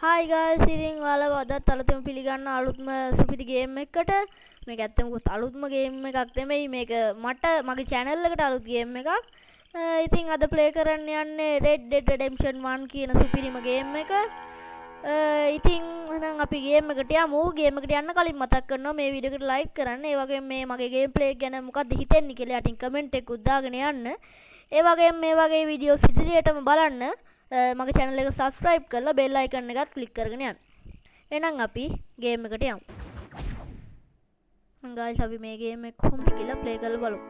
Hi guys, ඉතින් ඔයාලා අදත් අලුතෙන් පිළිගන්න අලුත්ම සුපිරි ගේම් එකකට. මේක ඇත්තම අලුත්ම ගේම් එකක් නෙමෙයි. මේක මට මගේ channel එකට අලුත් ගේම් එකක්. ඉතින් අද play කරන්න යන්නේ Red Dead Redemption 1 කියන සුපිරිම ගේම් එක. ඉතින් එහෙනම් අපි ගේම් එකට යමු. ගේම් එකට යන්න කලින් මතක් කරනවා මේ වීඩියෝ එකට like කරන්න. ඒ වගේම මේ මගේ ගේම් play ගැන මොකක්ද හිතෙන්නේ කියලා යටින් comment එකක් දාගෙන යන්න. ඒ වගේම මේ වගේ වීඩියෝස් ඉදිරියටම බලන්න. මගේ channel එක subscribe කරලා bell icon එකත් click කරගෙන යන්න. එහෙනම් අපි game එකට යමු. guys අපි මේ game එක කොහොමද කියලා play කරලා බලමු.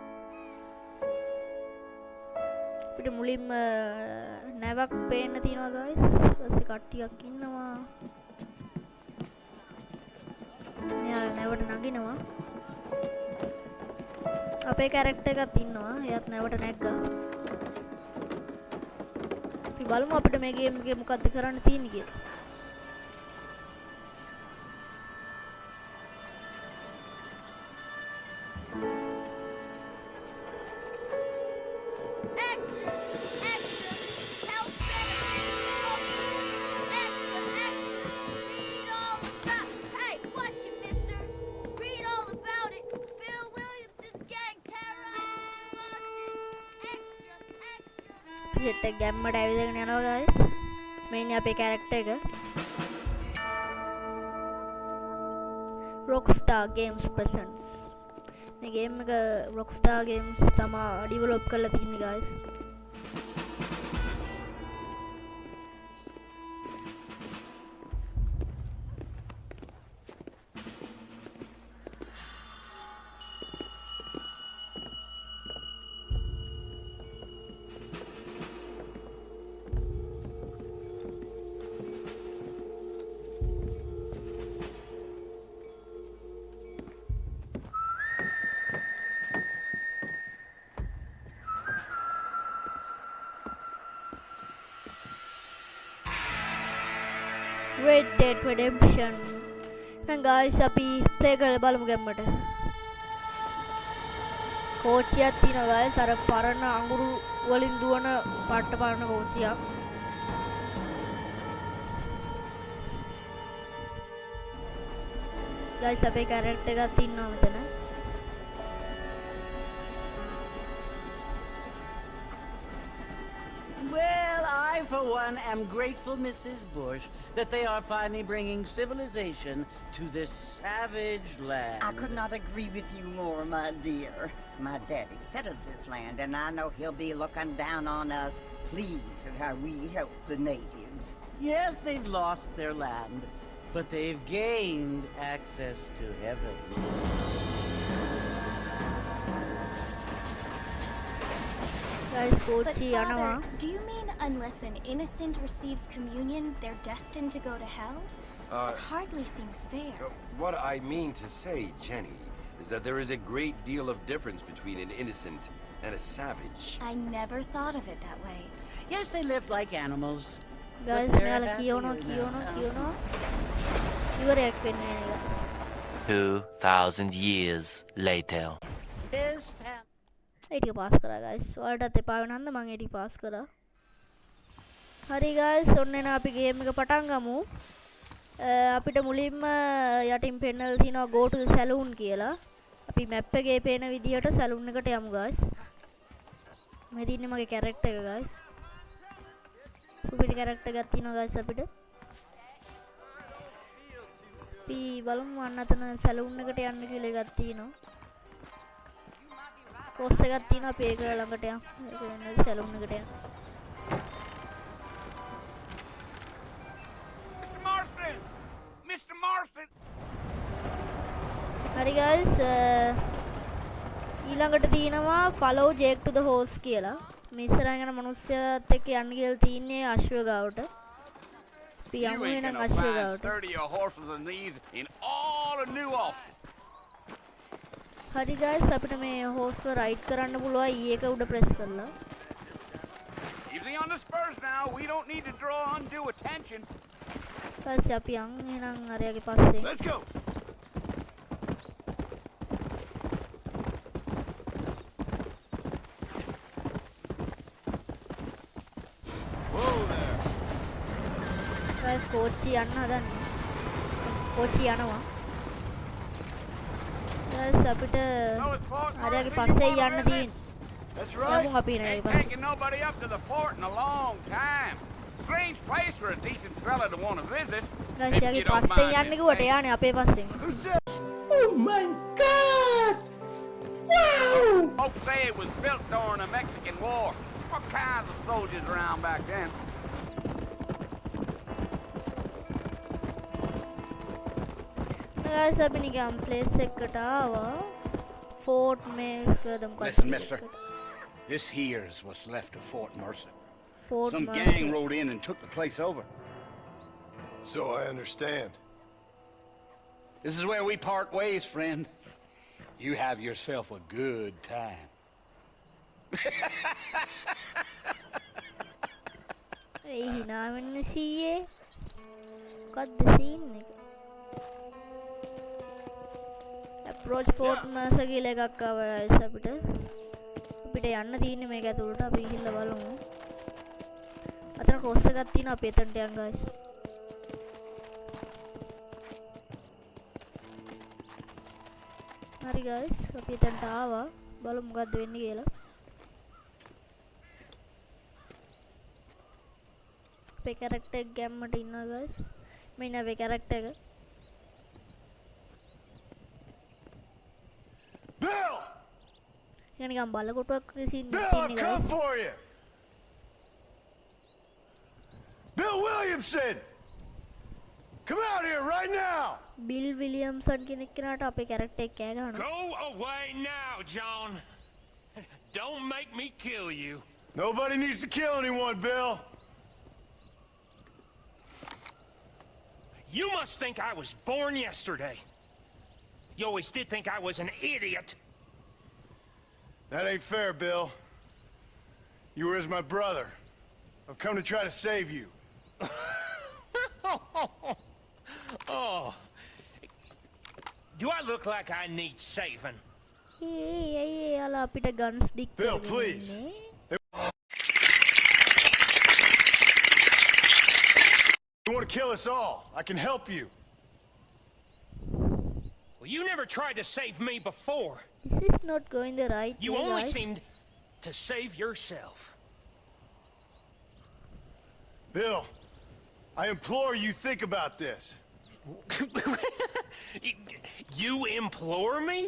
අපිට මුලින්ම නැවක් පේන්න තියෙනවා guys. ඊපස්සේ කට්ටියක් ඉන්නවා. මෙයාලා නැවට නගිනවා. අපේ character එකක් ඉන්නවා. එයාත් නැවට නැග්ගා. බලමු අපිට මේ ගේම් එකේ මොකක්ද කරන්න තියෙන්නේ කියලා. set එක ගැම්මට ඇවිදගෙන යනවා guys. මේ ඉන්නේ අපේ character එක. Rockstar Games presents. මේ game එක Rockstar Games තමයි develop කරලා තියෙන්නේ guys. Red Dead Redemption. Now guys, අපි play කරලා බලමු ගැම්මට. කෝච්චියක් තියෙනවා guys. අර පරණ අඟුරු වලින් දුවන පාට පරණ කෝච්චියක්. guys අපේ character එකක් ඉන්නවා මෙතන. Well, I, for one, am grateful, Mrs. Bush, that they are finally bringing civilization to this savage land. I could not agree with you more, my dear. My daddy settled this land, and I know he'll be looking down on us, pleased at how we help the natives. Yes, they've lost their land, but they've gained access to heaven. guys But කෝච්චි Father, යනවා. do you mean unless an innocent receives communion, they're destined to go to hell? That hardly seems fair. What I mean to say, Jenny, is that there is a great deal of difference between an innocent and a savage. I never thought of it that way. Yes, they lived like animals. guys but they're මෙයාලා happier කියනවා. now. ඉවරයක් වෙන්නේ නැහැ guys. 2,000 years later. His family. ඒ ටික pass කරා guys. ඔයාලටත් එපා වෙනන්ද මම ඒ ටික පාස් කරා. හරි guys ඔන්න එන අපි ගේම් එක පටන් ගමු. අපිට මුලින්ම යටින් පෙන්නලා තියෙනවා go to the saloon කියලා. අපි map එකේ පේන විදිහට saloon එකට යමු guys. මේ තියෙන්නේ මගේ character එක guys. සුපිරි character එකක් තියෙනවා guys අපිට. අපි බලමු අන්න අතන saloon එකට යන්න කියලා එකක් තියෙනවා. කොස් එකක් තියෙනවා අපි ඒක ළඟට යමු. ඒක වෙන සැලූන් එකට යමු. Mr. Marston! හරි guys ඊළඟට තියෙනවා follow Jake to the horse කියලා. මේ ඉස්සරහින් යන මිනිස්සයාත් එක්ක යන්න කියලා තින්නේ අශ්වය ගාවට. අපි You යමු ain't එහෙනම් gonna අශ්වය find ගාවට. sturdier horses than these in all of New Austin. හරි guys අපිට මේ horse එක ride කරන්න පුළුවන් E එක උඩ press කරලා. Easy on the spurs now. We don't need to draw undue attention. guys අපි යන් එහෙනම් අරයාගේ පස්සේ. Let's go! ගයිස් කෝච්චි යන්න හදන්නේ. කෝච්චි යනවා. ගයිස් අපිට ආරයාගේ පස්සේ යන්න තියෙන්නේ. That's යමු අපි එන Ain't යාගේ පස්සේ. taking nobody up to the fort in a long time. Strange place for a decent fella to want to visit. Guys If යාගේ you don't පස්සේ mind යන්න me කිව්වට saying. යන්නේ අපේ පස්සෙන්. Folks say it was built during the Mexican War. What kinds of soldiers around back then? Guys අපි නිකන් place එකකට ආවා. ෆෝර්ට් මේස්කද මොකක්ද? Listen, mister. This here's what's left of Fort Mercer. ෆෝර්ට් Some gang rode in and took the place over. So I understand. This is where we part ways, friend. You have yourself a good time. A hina වෙන්න සීයේ. මොකක්ද scene එක? approach fort mercer කියලා එකක් ආවා guys අපිට. අපිට යන්න තියෙන්නේ මේක ඇතුළට. අපි ගිහිල්ලා බලමු. අතන cross එකක් තියෙනවා. අපි එතනට යන් guys. හරි guys අපි එතනට ආවා. බලමු මොකද්ද වෙන්නේ කියලා. අපේ character එක ගැම්මට ඉන්නවා guys. මේ ඉන්න අපේ character එක. Bill! ඒක නිකන් බලකොටුවක් වගේ scene එකක් Bill, I've තියෙන්නේ come guys. for you! Bill Williamson! Come out here right now! Bill Williamson කෙනෙක් කෙනාට අපේ character එක කෑ ගහනවා. Go away now, John. Don't make me kill you. Nobody needs to kill anyone, Bill. You must think I was born yesterday. You always did think I was an idiot. That ain't fair, Bill. You were as my brother. I've come to try to save you. Oh. Do I look like I need saving? ඒ යාලා අපිට guns දික් Bill, කරගෙන please. ඉන්නේ. You want to kill us all? I can help you. Well, you never tried to save me before. This is not going the right You way, only guys. seemed to save yourself. Bill, I implore you think about this. You implore me?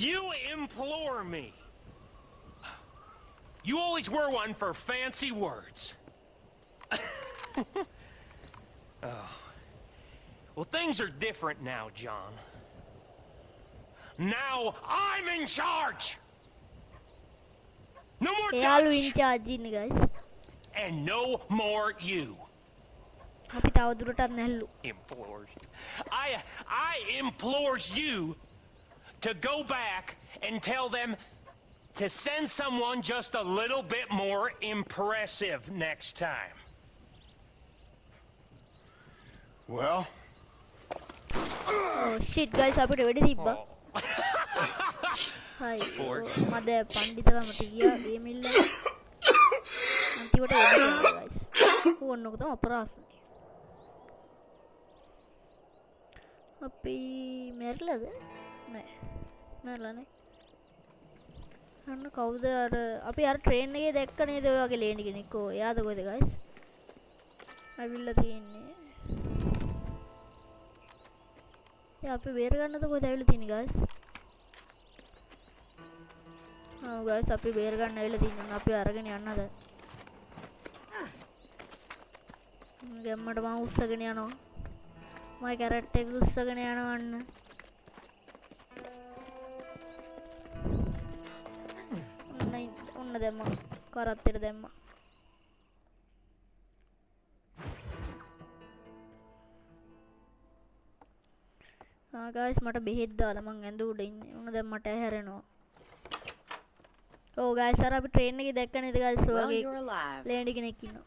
You implore me? You always were one for fancy words. Oh. Well, things are different now, John. Now I'm in charge! No more එයාලු Dutch! in charge ඉන්නේ guys. And no more you. අපි තව දුරටත් නැල්ලු. Implores. I implores you to go back and tell them to send someone just a little bit more impressive next time. Well, Oh shit guys අපිට වෙඩි තිබ්බා. හයි. මද පණ්ඩිතකමට ගියා ගේමිල්ල. අන්තිමට වෙඩි තිබ්බා guys. ඕන්නක තමයි අපරාසනේ. අපි මැරිලාද? නෑ. මැරලා නේ. අන්න කවුද අර අපි අර ට්‍රේන් එකේ දැක්ක නේද ඔය වගේ ලේනි කෙනෙක්. ඔය එයාද කොහෙද guys? ඇවිල්ලා තියෙන්නේ. අපි බේර ගන්නද කොහෙද ඇවිල්ලා තියෙන්නේ guys? guys අපි බේර ගන්න ඇවිල්ලා තියෙනවා. අපි අරගෙන යන්න හදා. ගැම්මට මම උස්සගෙන යනවා. මගේ කැරට් එක උස්සගෙන යනවන්න. ඔන්න දැම්මා. කරත්තෙට දැම්මා. guys මට බෙහෙත් දාලා මං ඇඳ උඩ ඉන්නේ. උන දැන් මට හැරෙනවා. ඔව් guys අර අපි ට්‍රේන් එකේ දැක්ක නේද guys ඔයගේ ලේන්ඩි කෙනෙක් ඉන්නවා.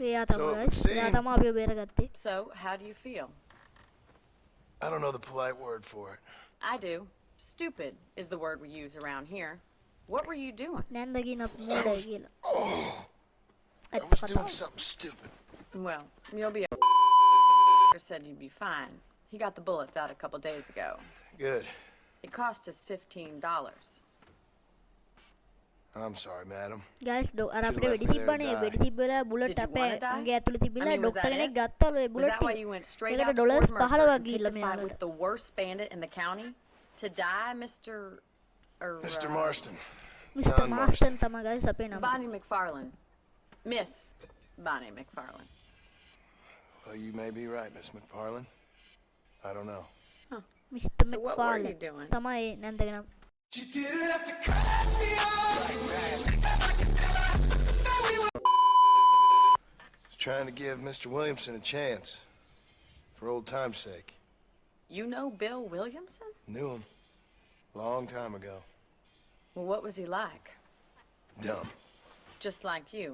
එයා තමයි guys. එයා තමයි අපිව බේරගත්තේ. So, how do you feel? I don't know the polite word for it. I do. Stupid is the word we use around here. What were you doing? නැන්දකින් අපි මෝඩයි කියලා. I was doing something stupid. Well, you'll be said you'd be fine. He got the bullets out a couple days ago. Good. It cost us $15. I'm sorry, madam. Guys අර අපිට වෙඩි තිබ්බනේ වෙඩි තිබ්බලා bullet Did you අපේ wanna die? අංගේ ඇතුළේ තිබිලා I mean, was doctor that කෙනෙක් it? ගත්තලු ඒ Was bullet that why you went straight ඒකට out to dollars Fort 15 Mercer and ගිහිල්ලා picked a fight මෙයාලට with the worst bandit in the county? To die, Mr. Mr. Marston. Mister John මාස්ටන් තමයි guys අපේ නම Bonnie McFarlane. Miss Bonnie McFarlane. Well, you may be right, Miss McFarlane. I don't know. Mister So what were you මෙක්ෆාර්ලන් doing? තමයි නැන්දගෙන You didn't have to cut me Trying to give Mr. Williamson a chance. For old time's sake. You know Bill Williamson? Knew him. Long time ago. Well, what was he like? Dumb. Just like you.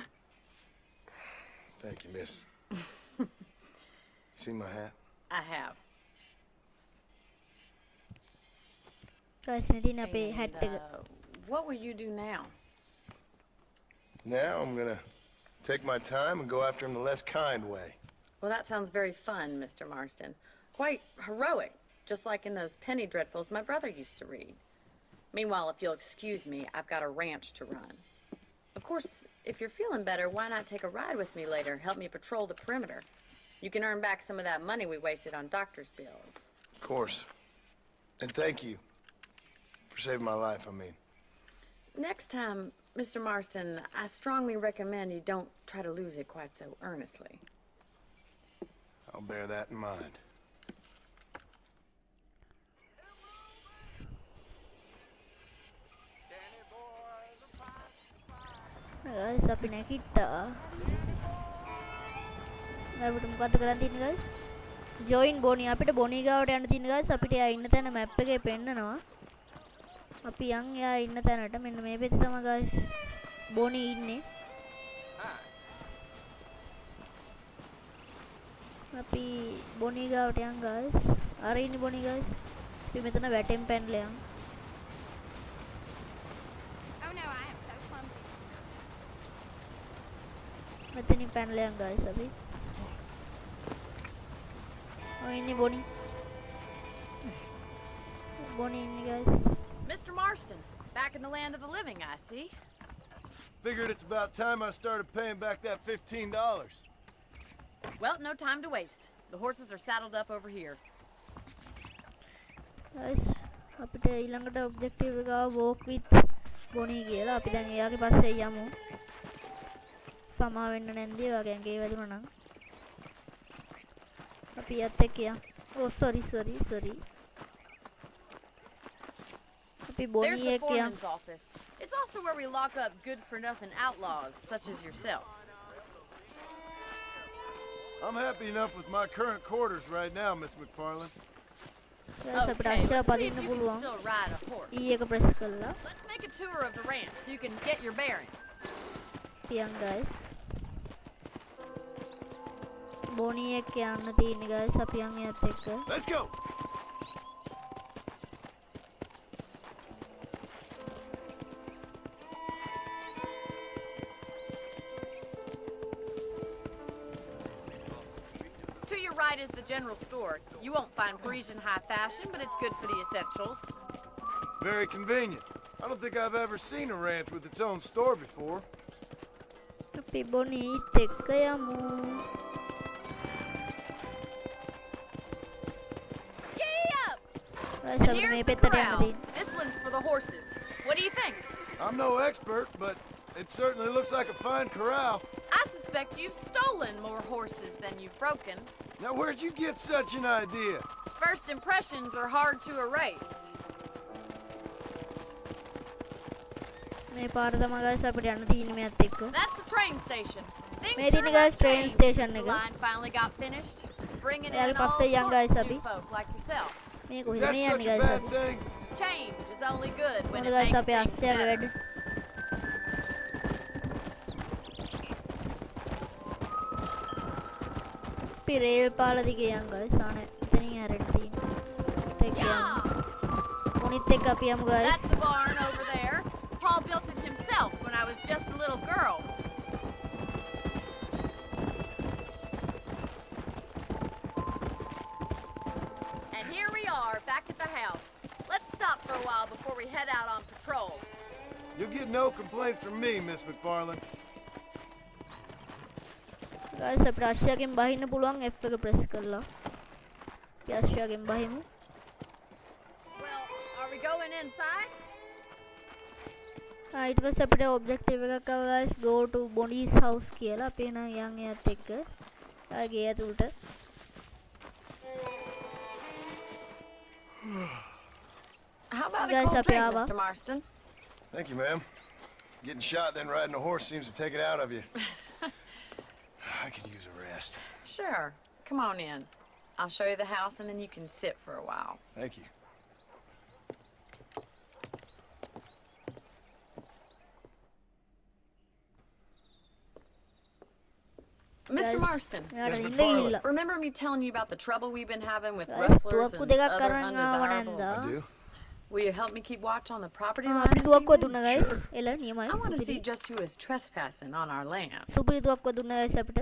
Thank you, miss. See my hat? I have. Guys මේ තියෙන අපේ hat එක What will you do now? Now I'm gonna take my time and go after him the less kind way. Well, that sounds very fun, Mr. Marston. Quite heroic, just like in those penny dreadfuls my brother used to read. Meanwhile, if you'll excuse me, I've got a ranch to run. Of course, if you're feeling better, why not take a ride with me later? Help me patrol the perimeter. You can earn back some of that money we wasted on doctor's bills. Of course. And thank you for saving my life, I mean. Next time, Mr. Marston, I strongly recommend you don't try to lose it quite so earnestly. I'll bear that in mind. Guys අපි නැකිට්ටා අපිට මොකද්ද කරන්න තියෙන්නේ guys join බොනි අපිට බොනි ගාවට යන්න තියෙන guys අපිට එයා ඉන්න තැන මැප් එකේ පෙන්නනවා අපි යන් එයා ඉන්න තැනට මෙන්න මේ පැත්තේ තමයි ගයිස් බොනි ඉන්නේ අපි බොනි ගාවට යන් ගයිස් අර ඉන්නේ බොනි ගයිස් අපි මෙතන වැටෙන් පැනලා යන් මෙතනින් පැනලා යන් ගයිස් අපි ඔය ඉන්නේ බොනි බොනි ඉන්නේ guys Mr. Marston, back in the land of the living, I see. Figured it's about time I started paying back that $15. Well, no time to waste. The horses are saddled up over here. guys අපිට ඊළඟට objective එක walk with බොනි කියලා අපි දැන් එයාගේ පස්සේ යමු සමා වෙන්න නැන්දේ වගේ ඇඟේ වැදුණා නම් අපි යත් එක්ක යමු oh sorry අපි There's බොනි the එක්ක යමු foreman's office. It's also where we lock up good-for-nothing outlaws, such as yourself. I'm happy enough with my current quarters right now, Miss McFarlane. guys අපිට Okay, අශ්වයා let's see if පදින්න you can පුළුවන් still ride a horse. E එක press කළා Let's make a tour of the ranch so you can get your bearings. තියන් guys බොනි එක්ක යන්න තියෙන්නේ guys අපි යන් එයත් එක්ක Let's go! To your right is the general store. You won't find Parisian high fashion, but it's good for the essentials. Very convenient. I don't think I've ever seen a ranch with its own store before. අපි බොනිත් එක්ක යමු Giddy up! guys And අපිට here's මේ the පැත්තට යන්න corral. තියෙන්නේ This one's for the horses. What do you think? I'm no expert, but it certainly looks like a fine corral. I suspect you've stolen more horses than you've broken. Now, where'd you get such an idea? First impressions are hard to erase. මේ පාර තමයි guys අපිට යන්න තියෙන්නේ මෙයත් එක්ක That's the train station. Things මේ sure තියෙන්නේ have guys train changed station since එක the line finally got finished. Bringing එයාගේ in all පස්සේ යන් sorts guys of අපි new folk like yourself. මේ Is කොහෙද that මේ such යන්නේ a guys bad අපි thing? Change is only good when මොකද it guys makes අපේ things අස්සයාගේ better. වැඩ අපි රේල් පාල දිගේ යන් guys ආනේ එතනින් හැරෙන්න තියෙන්නේ එක්ක යමු මොනිත් එක්ක අපි යමු guys That's the barn over there. Paul built it himself when I was just a little girl. before we head out on patrol. You'll get no complaints from me, Miss McFarlane. guys අපිට ආශ්‍යාගෙන් බහින්න පුළුවන් F එක press කරලා. අපි ආශ්‍යාගෙන් බහිමු. Well, are we going inside? ඊට පස්සේ අපිට objective එකක් ආවා guys, go to Bonnie's house කියලා. අපි එන යන් එයාත් එක්ක. ආගේ ඇතුළට. How about a Guys, cold up drink, here, Mr. Marston? Thank you, ma'am. Getting shot then riding a horse seems to take it out of you. I could use a rest. Sure. Come on in. I'll show you the house and then you can sit for a while. Thank you. Mr. Guys, Marston, Yes, McFarlane. remember me telling you about the trouble we've been having with Guys, rustlers tuakku and දෙකක් other අරන් ආව undesirables? නැන්දා. I do. Will you help me keep watch on the property line අපිට this තුවක්කුව evening? දුන්නා guys. එළ නියමයි. I want to see සුපිරි. just who is trespassing on our land. සුපිරි තුවක්කුව දුන්නා guys අපිට.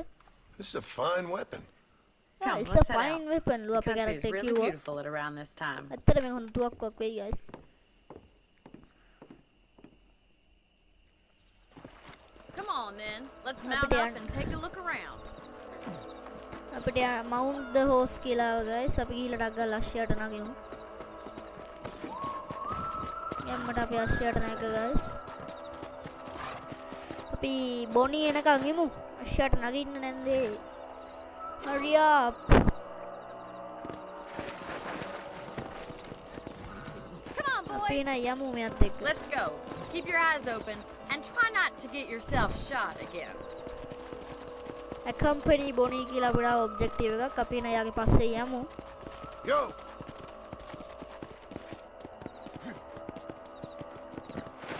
This is a fine weapon. Yeah, Come, it's a let's head fine out. weapon. The ලු අපේ country is character really කිව්වා. beautiful at around this time. ඇත්තට මේ හොඳ තුවක්කුවක් වෙයි guys. Come on then, let's Up mount there. up and take a look around. අපිට mount the horse කියලා guys. අපි ගිහිල්ලා ඩක් ගාලා අශ්වයාට නගිමු. යම්මට අපි අශ්වයාට නැග guys. අපි බොනි එනකන් ඉමු. අශ්වයාට නගින්න නැන්දේ. Hurry up. Come on, අපි boy. එන යමු මෙයත් එක්ක. Let's go. Keep your eyes open and try not to get yourself shot again. accompany බොනි කියලා අපිට objective එකක්. අපි එන යාගේ පස්සේ යමු. Go!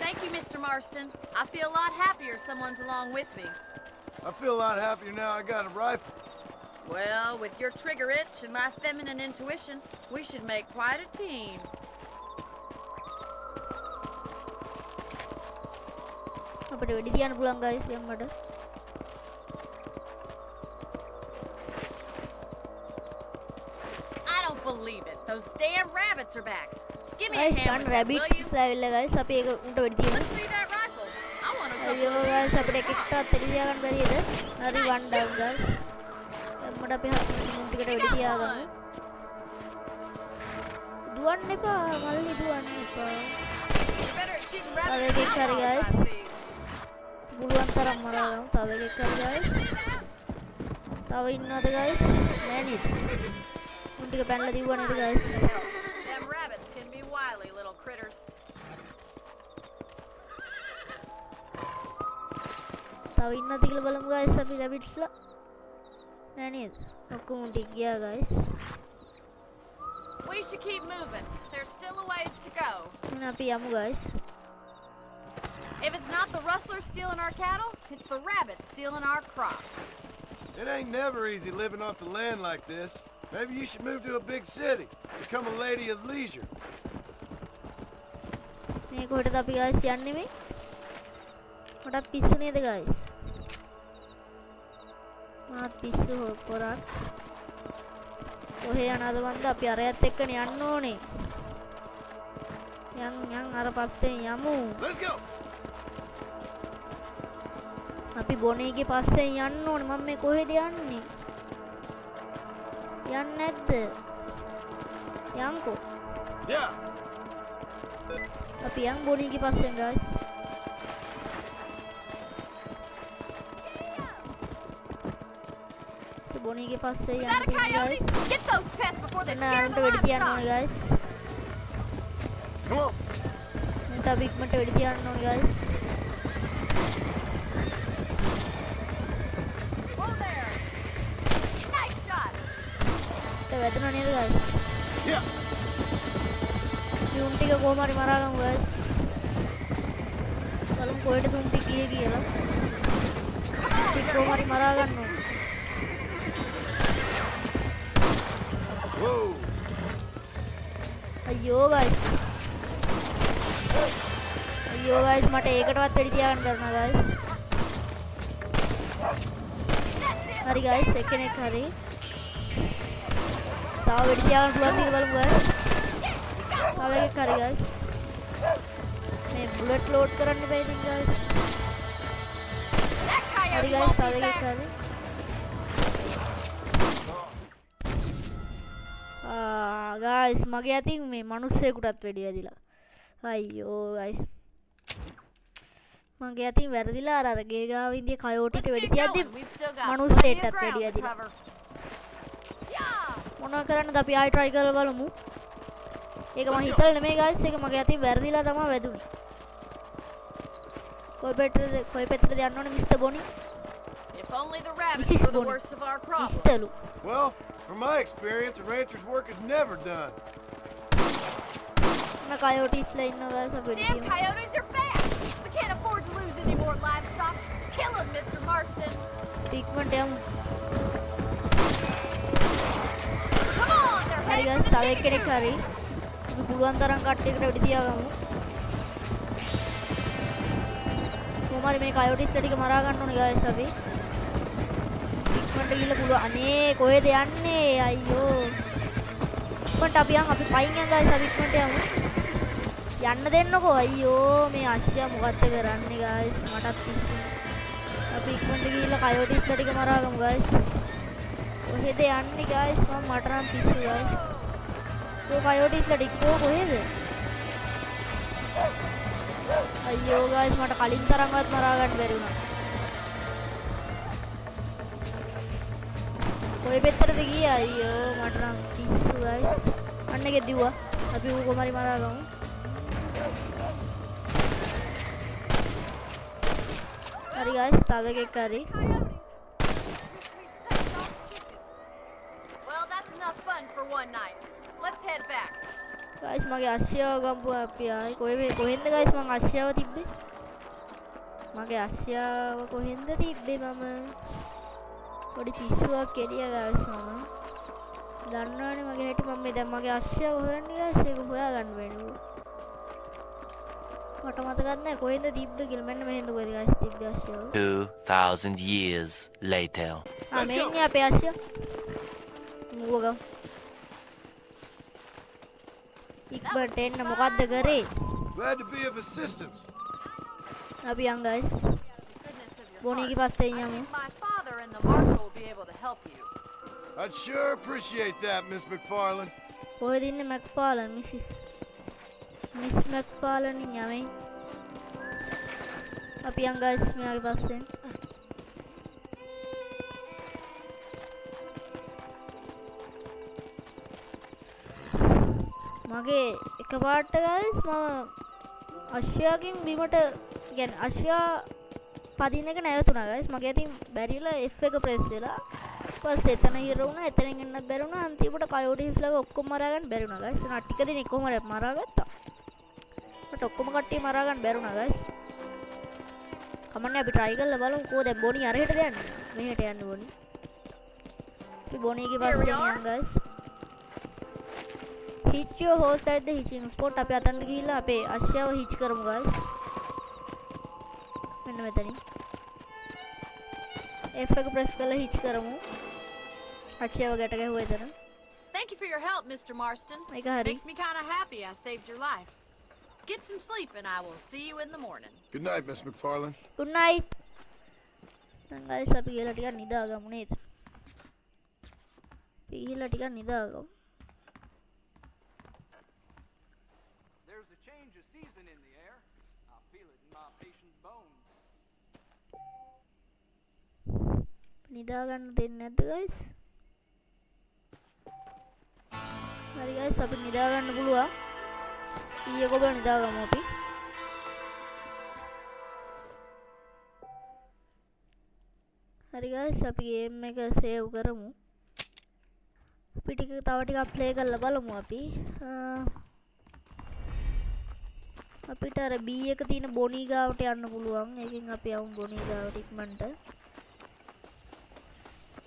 Thank you, Mr. Marston. I feel a lot happier someone's along with me. I feel a lot happier now I got a rifle. Well, with your trigger itch and my feminine intuition, we should make quite a team. අපිට වෙඩි තියන්න පුළුවන් guys යම්මට. I don't believe it. Those damn rabbits are back. Give me a guys hand one with that, will rabbits you? ඇවිල්ලා guys අපි ඒක උන්ට වෙඩි තියමු. Let's see that rifle. I want a couple අයියෝ of guys these. අපිට එක extra වෙඩි තියාගන්න බැරියද? හරි one down guys. යම්මට අපි මුන් ටිකට වෙඩි තියාගමු. දුවන්න එපා මල්ලි දුවන්න එපා. You're better at shooting Are rabbits they than carry, outlaws, guys? I see. පුළුවන් තරම් මරාගමු. තව එකෙක් හරි guys. තව ඉන්නවද guys? නෑ නේද? මුන් ටික පැනලා දිව්වා නේද guys? Them rabbits can be wily little critters. තව ඉන්නවද කියලා බලමු guys අපි rabbitsලා. නෑ නේද? ඔක්කොම උන් ටික ගියා guys. We should keep moving. There's still a ways to go. එහෙනම් අපි යමු guys. If it's not the rustlers stealing our cattle, it's the rabbits stealing our crops. It ain't never easy living off the land like this. Maybe you should move to a big city. Become a lady of leisure. මේ කොහෙටද අපි guys යන්නේ මේ? මට පිස්සු නේද guys? මාත් පිස්සු පොරක්. කොහේ යනවද මන්ද? අපි අරයත් එක්කනේ යන්න ඕනේ. යන් අර පස්සේ යමු. Let's go! අපි බොනේගේ පස්සේ යන්න ඕනේ. මම මේ කොහෙද යන්නේ? යන්නේ නැද්ද? යන්කෝ. Yeah! අපි යන් බොනේගේ පස්සෙන් guys. අපි බොනේගේ පස්සේ Is යන්න that a තියෙනවා coyote? guys. Get those pets before they එන්න scare අරන්ට the වෙඩි තියන්න livestock. ඕනේ guys. Come on! දැන් අපි ඉක්මනට වෙඩි තියන්න ඕනේ guys. Whoa there. Nice shot. ඒක වැදුනා නේද guys? Yeah! අපි උන් ටික කොහොම හරි මරාගමු guys. බලමු කොහෙටද උන් ටික ගියේ කියලා. අපි කොහොම හරි මරා ගන්න ඕනේ. Whoa! අයියෝ guys. අයියෝ guys මට ඒකටවත් වෙඩි තියාගන්න බැරුණා guys. හරි guys එක්කෙනෙක් හරි. තව වෙඩි තියාගන්න පුළුවන් ටික බලමු guys. තව එකෙක් හරි guys. මේ බුලට් ලෝඩ් කරන්න බෑ ඉතින් guys. හරි guys තව එකක් කරේ. guys මගේ අතින් මේ මිනිස්සෙකුටත් වෙඩි වැදිලා. අයියෝ guys. මගේ අතින් වැරදිලා අර ගේ ගාව ඉඳි කයෝටිට වෙඩි තියද්දි මිනිස්සෙටත් වෙඩි වැදිලා. මොනවා කරන්නද අපි ආයෙ try කරලා බලමු. ඒක මම හිතලා නෙමෙයි guys ඒක මගේ අතින් වැරදිලා තමයි වැදුනේ. කොයි පැත්තටද යන්න ඕනේ mister බොනි? If only the rabbits Mrs. were the Bonnie. worst of our problems. Mister ලු. Well, from my experience, a rancher's work is never done. මම කයෝටිස්ලා ඉන්නවා guys අපි Damn team. coyotes are back! We can't afford to lose any more livestock. Kill them, Mr. Marston. ටික්මන්ට් යමු. Come on, they're හරි heading guys for the තව chicken එක්කෙනෙක් coop. හරි. අපි පුළුවන් තරම් කට්ටියකට වෙඩි තියාගමු. කොහමරි මේ කයෝටිස්ලා ටික මරා ගන්න ඕනේ guys අපි. ටික්මන්ට් ගිහලා පුළුවන්. අනේ කොහෙද යන්නේ? අයියෝ. ටික්මන්ට් අපි යන් අපි පයින් යන් guys අපි ටික්මන්ට් යමු. යන්න දෙන්නකෝ. අයියෝ මේ අශ්‍යා මොකද්ද කරන්නේ guys? මටත් පිස්සු. අපි ටික්මන්ට් ගිහලා කයෝටිස්ලා ටික මරා ගමු guys. කොහෙද යන්නේ guys? මට නම් පිස්සු guys. ඒ කයෝටිස්ලා ටිකෝ කොහෙද? අයියෝ guys මට කලින් තරම්වත් මරා ගන්න බැරි වුණා. කොයි පැත්තටද ගියේ? අයියෝ මට නම් පිස්සු guys. අන්න එකේ දිව්වා. අපි ඌ කොහමරි මරා ගමු. හරි guys තව එකෙක් හරි. Well, that's enough fun for one night. Let's head back. guys මගේ අශ්‍යාව ගම්පු අපි ආයි කොහෙන්ද guys මං අශ්‍යාව තිබ්බේ? මගේ අශ්‍යාව කොහෙන්ද තිබ්බේ මම? පොඩි පිස්සුවක් කෙලියා guys මම. දන්නවනේ මගේ හැටි මම මේ දැන් මගේ අශ්‍යාව හොයන්නේ guys ඒක හොයාගන්න වෙන්නේ. මට මතකත් නැහැ කොහෙන්ද තිබ්බේ කියලා. මෙන්න මෙහෙන්ද කොහෙද guys තිබ්බේ අශ්‍යාව? 2,000 years later. මේ ඉන්නේ අපේ අශ්‍යාව. මුවගම්. ඉක්මනට එන්න මොකද්ද කරේ? Glad to be of assistance. අපි යන් guys. බොනීගේ පස්සේ යමු. My father and the marshal will be able to help you. I'd sure appreciate that, Miss McFarlane. කොහෙද ඉන්නේ මැක්ෆාලන් මිස් මැක්ෆාලන් යමේ. අපි යන් guys මෙයාගේ පස්සේ. මගේ එකපාරට guys මම අශ්‍යාවකින් බිමට කියන්නේ අශ්‍යා පදින එක නැවතුණා guys. මගේ අතින් බැරිලා F එක ප්‍රෙස් වෙලා ඊපස්සේ එතන හිර වුණා. එතනින් එන්නත් බැරි වුණා. අන්තිමට කයෝටිස්ලාව ඔක්කොම මරා ගන්න බැරි වුණා guys. උනා ටික දිනක් කොහොම හරි මරාගත්තා. මට ඔක්කොම කට්ටිය මරා ගන්න බැරි වුණා guys. කමන්නේ අපි try කරලා බලමු කොහොද දැන් බොනි අරහෙට යන්නේ. මෙහෙට යන්න බොනි. අපි බොනිගේ පස්සේ යන් guys. hitch your horse at the hitching spot. අපි අතනට ගිහිල්ලා අපේ අශ්‍යාව hitch කරමු guys. මෙන්න මෙතනින් F එක press කරලා hitch කරමු. අශ්‍යාව ගැට ගැහුවා එතන. Thank you for your help, Mr. Marston. ඒක හරි. Makes me kind of happy I saved your life. Get some sleep and I will see you in the morning. Good night, Miss McFarlane. good night. දැන් guys අපි ගිහලා ටිකක් නිදාගමු නේද? අපි ගිහලා ටිකක් නිදාගමු. There's a change of season in the air. I feel it in my patient's bones. නිදා ගන්න දෙන්නේ නැද්ද guys? හරි guys අපි නිදා ගන්න පුළුවන්. ඊයේ කොබල නිදාගමු අපි. හරි guys අපි ගේම් එක සේව් කරමු. අපි ටික තව ටිකක් ප්ලේ කරලා බලමු අපි. අපිට අර B එක තියෙන බොනි ගාවට යන්න පුළුවන්. ඒකෙන් අපි යමු බොනි ගාවට ඉක්මනට.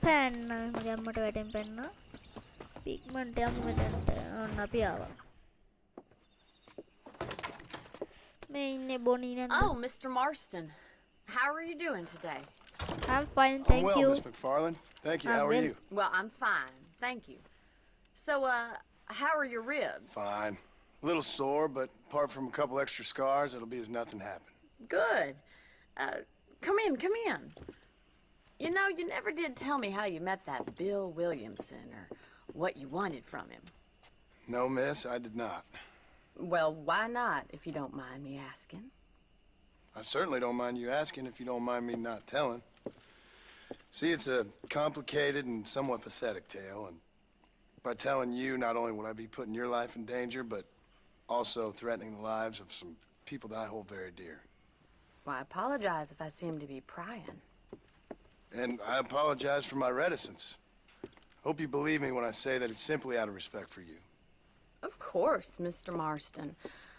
පැන්න මගේ අම්මට වැටෙන් පැන්න. ඉක්මනට යමු මෙතනට. ඔන්න අපි ආවා. මේ ඉන්නේ බොනි නේද? Oh, Mr. Marston. How are you doing today? I'm fine, I'm thank well, you. Miss McFarlane. Thank you. I'm How are well. you? Well, I'm fine. Thank you. So, how are your ribs? Fine. A little sore, but apart from a couple extra scars, it'll be as nothing happened. Good. Come in, come in. You know, you never did tell me how you met that Bill Williamson or what you wanted from him. No, miss, I did not. Well, why not, if you don't mind me asking? I certainly don't mind you asking if you don't mind me not telling. See, it's a complicated and somewhat pathetic tale, and by telling you, not only would I be putting your life in danger, but also threatening the lives of some people that I hold very dear. Well, I apologize if I seem to be prying. And I apologize for my reticence. Hope you believe me when I say that it's simply out of respect for you. Of course, Mr. Marston.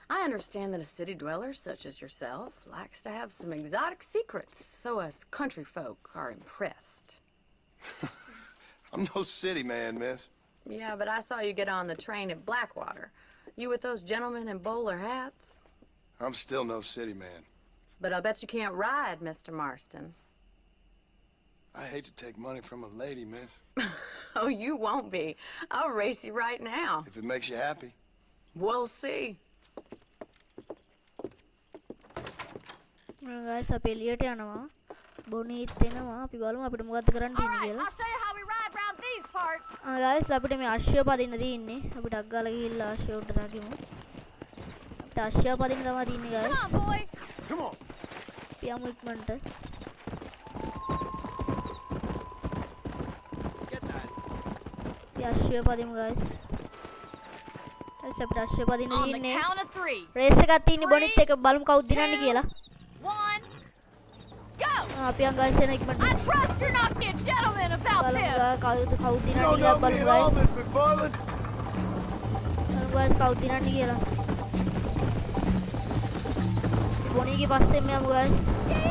I understand that a city dweller such as yourself likes to have some exotic secrets, so us country folk are impressed. I'm no city man, miss. Yeah, but I saw you get on the train at Blackwater. You with those gentlemen in bowler hats? I'm still no city man. But I'll bet you can't ride, Mr. Marston. I hate to take money from a lady, miss. Oh, you won't be. I'll race you right now. If it makes you happy. We'll see. guys අපි එළියට යනවා. බොනීත් එනවා. අපි බලමු අපිට මොකද්ද කරන්න තියෙන්නේ කියලා. I'll show you how we ride round these parts. guys අපිට මේ අශ්වය පදින්න තියෙන්නේ. අපි ඩක් ගාලා ගිහිල්ලා අශ්වයට දාගමු. අපිට අශ්වය පදින්න තමයි තියෙන්නේ guys. Come on, boy. Come on. අපි යමු ඉක්මනට. අපි අශ්වය පදිමු guys. අපිට අශ්වය පදින්න On the තියෙන්නේ. count of 3. රේස් එකක් තියෙන්නේ බොනිත් එක බලමු කවුද දිනන්නේ කියලා. 1, go! අපි යන් guys එන ඉක්මනට. I trust you're not being gentlemen about බලමු this. කවුද දිනන්නේ කියලා බලමු guys. Miss McFarland. බලමු guys කවුද දිනන්නේ කියලා. බොනීගේ පස්සේ මෙයමු guys. Yeah!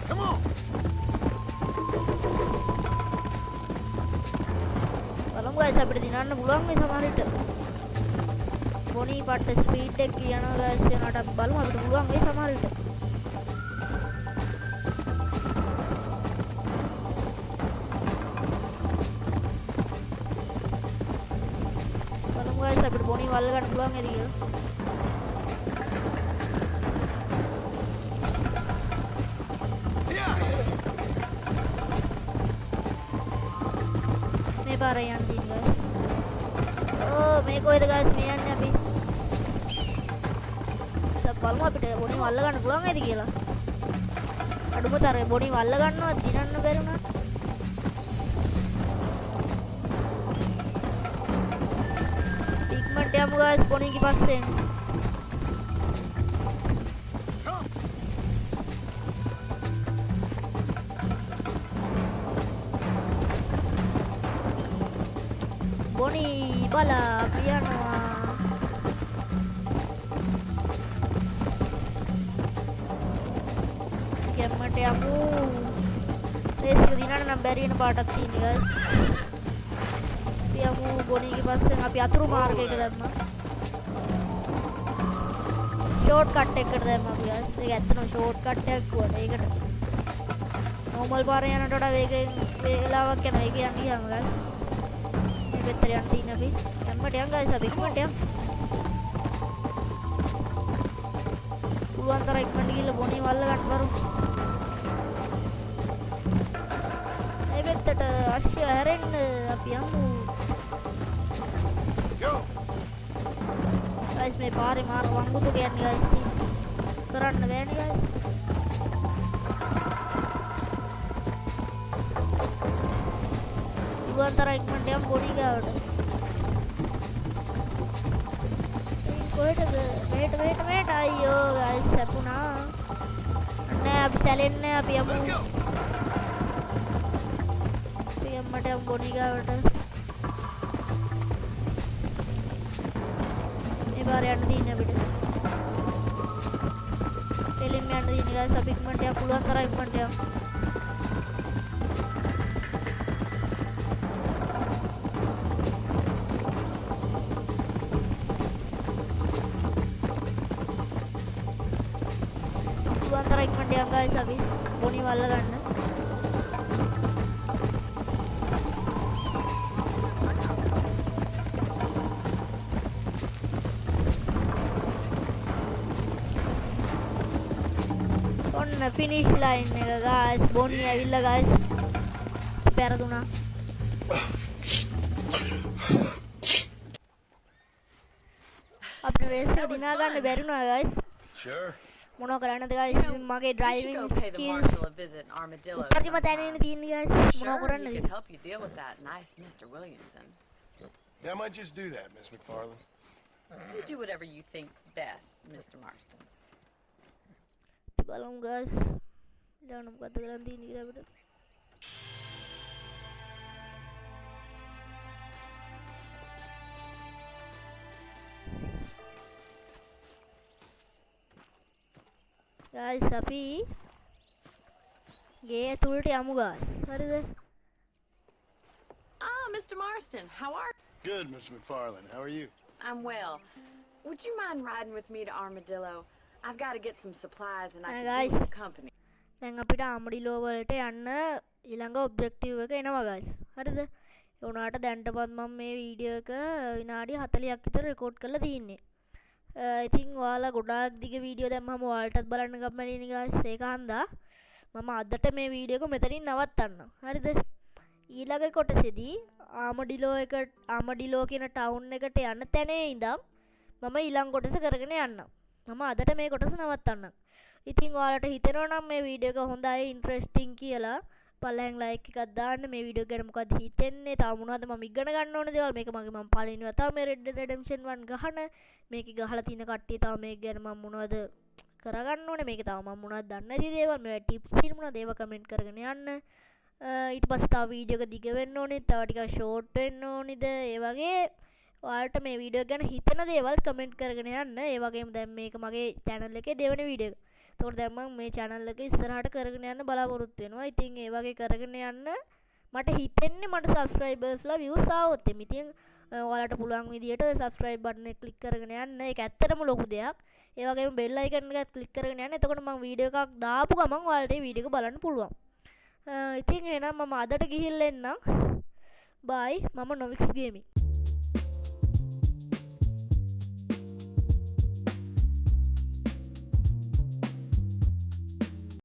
Come on. බලමු guys අපිට දිනන්න පුළුවන් මේ සමහර විට. බොනී පට ස්පීඩ් එක කියනවා guys එනකට අපි බලමු අපිට පුළුවන් මේ සමහර විට. බලමු guys අපිට බොනී වල්ල ගන්න පුළුවන් නේද කියලා. මේ පාරේ යන්න තියෙන්නේ guys. මේ කොහෙද guys මේ යන්නේ අපි. බලමු අපිට බොනී වල්ල ගන්න පුළුවන් නේද කියලා. අඩුම තරමේ බොනී වල්ල ගන්නවා දිනන්න බැරි වුණා. ඉක්මනට යමු guys බොනීගේ පස්සෙන්. බොනී බලා අපි යනවා. ඉක්මනට යමු. රේස් එක දිනන්න නම් බැරි වෙන පාටක් තියෙනවා guys. අපි යමු බොනීගේ පස්සෙන් අපි අතුරු මාර්ගයක දැම්මා. ෂෝට් කට් එකකට දැම්මා අපි guys. ඒක ඇත්තටම ෂෝට් කට් එකක් වුණා. ඒකට නෝමල් පාරේ යනට වඩා වේලාවක් යනවා. ඒක යන්න ගියාම guys. මේ පැත්තට යන්න තියෙන අපි. යන්නට යන් guys අපි ඉක්මනට යන්. පුළුවන් තරම් ඉක්මනට ගිහලා බොනී වල්ල ගන්න බරු. මේ පැත්තට අශ්වය හැරෙන්න අපි යමු. guys මේ පාරේ මාර වංගුතු කියන්නේ guys. කරන්න බෑනේ guys. පුළුවන් තරම් ඉක්මනට යම් බොනී ගාවට. කොහෙටද? මේට අයියෝ guys සැපුණා. නෑ අපි සැලෙන්නේ අපි යමු. අපි යන්නට යම් බොනී ගාවට. මේ පාරේ යන්න තියෙන්නේ අපිට. එළින් යන්න තියෙන්නේ guys අපි ඉක්මනට යන්න පුළුවන් තරම් ඉක්මනට යන්න. guys අපි බොනි වල්ල ගන්න. ඔන්න finish line එක guys. බොනි ඇවිල්ලා guys. පෙරදුනා. අපේ රේස් එක දිනා ගන්න බැරි වුණා guys. Sure. මොනවා කරන්නද guys? මගේ driving skills උපරිම තැනින් තියෙන්නේ guys. මොනවා කරන්නද? He could help you deal with that nice Mr. Williamson. Yeah, I might just do that, Miss McFarland. You do whatever you think's best, Mr. Marston. බලමු guys. ඊළඟ මොකද කරන්න තියෙන්නේ කියලා අපිට. guys අපි ගේ ඇතුළට යමු guys. හරිද? Ah, Mr. Marston, how are you? Good, Miss McFarland. How are you? I'm well. Would you mind riding with me to Armadillo? I've got to get some supplies and I Hey, can guys. do with company. දැන් අපිට ආමඩිලෝ වලට යන්න ඊළඟ objective එක එනවා guys. හරිද? ඒ වුණාට දැන්ටපත් මම මේ වීඩියෝ එක විනාඩි 40ක් විතර රෙකෝඩ් කරලා තියෙන්නේ. ඉතින් ඔයාලා ගොඩාක් දිග වීඩියෝ දැම්මම ඔයාලටත් බලන්න කම්මැලිනේ guys. ඒක හන්දා මම අදට මේ වීඩියෝ එක මෙතනින් නවත්තන්නම්. හරිද? ඊළඟ කොටසේදී ආමඩිලෝ කියන ටවුන් එකට යන්න තැනේ ඉඳන් මම ඊළඟ කොටස කරගෙන යන්නම්. මම අදට මේ කොටස නවත්තන්නම්. ඉතින් ඔයාලට හිතෙනවා නම් මේ වීඩියෝ එක හොඳයි ඉන්ටරෙස්ටිං කියලා පළවෙනි ලයික් එකක් දාන්න. මේ වීඩියෝ ගැන මොකක්ද හිතෙන්නේ? තව මොනවද මම ඉගෙන ගන්න ඕන දේවල්? මේක මම පළවෙනි වතාව මේ Red Dead Redemption 1 ගහන. මේකේ ගහලා තියෙන කට්ටිය තව මේක ගැන මම මොනවද කරගන්න ඕනේ? මේක තව මම මොනවද දන්නේ නැති දේවල්, මේ ටිප්ස් තියෙන මොනවද ඒව කමෙන්ට් කරගෙන යන්න. ඊට පස්සේ තව වීඩියෝ එක දිග වෙන්න ඕනේ, තව ටිකක් ෂෝට් වෙන්න ඕනේද? ඒ වගේ ඔයාලට මේ වීඩියෝ ගැන හිතෙන දේවල් කමෙන්ට් කරගෙන යන්න. ඒ වගේම දැන් මේක මගේ channel එකේ දෙවෙනි වීඩියෝ එක. ඒතකොට දැන් මම මේ channel එක ඉස්සරහට කරගෙන යන්න බලාපොරොත්තු වෙනවා. ඉතින් ඒ වගේ කරගෙන යන්න මට හිතෙන්නේ මට subscribersලා views ආවොත් එමේ. ඉතින් ඔයාලට පුළුවන් විදියට subscribe button එක click කරගෙන යන්න. ඒක ඇත්තටම ලොකු දෙයක්. ඒ වගේම bell icon එකත් click කරගෙන යන්න. එතකොට මම වීඩියෝ එකක් දාපු ගමන් ඔයාලට මේ වීඩියෝ එක බලන්න පුළුවන්. ඉතින් එහෙනම් මම අදට ගිහිල්ලා එන්නම්. bye. මම Novix Gaming.